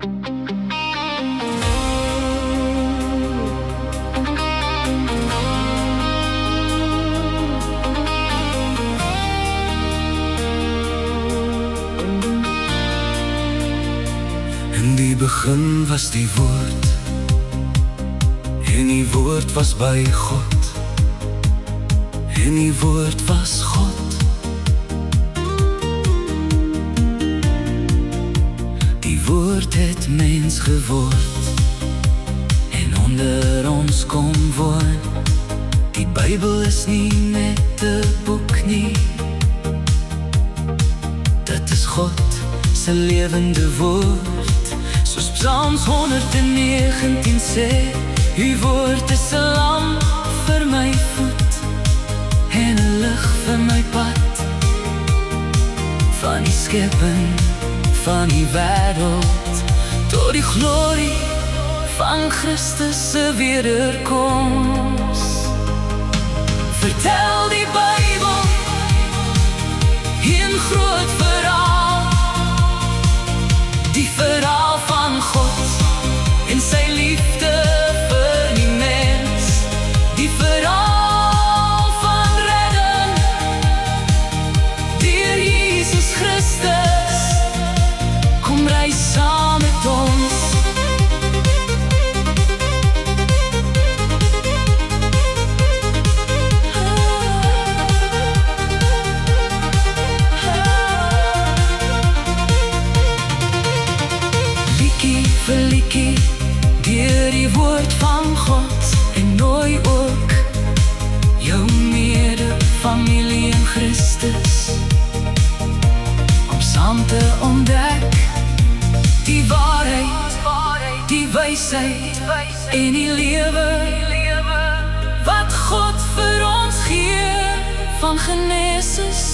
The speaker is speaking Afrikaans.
In die begin was die woord, en die woord was by God, en die woord was God. Die woord het mens geword, en onder ons kom woon. Die Bybel is nie net 'n boek nie, dit is God se lewende woord. Soos Psalms 119 sê, uw woord is 'n lamp vir my voet en 'n lig vir my pad. Van die skepping van die wêreld tot die glorie van Christus se wederkoms. Vertel die Bybel een groot verhaal, die verhaal van God en sy liefde vir die mens, die verhaal van redding deur Jesus Christus. Kom reis saam met ons. Liedjie vir liedjie deur die woord van God, en nooi ook jou medefamilie in Christus om saam te ontdek die waarheid, die wysheid en die lewe wat God vir ons gee, van Genesis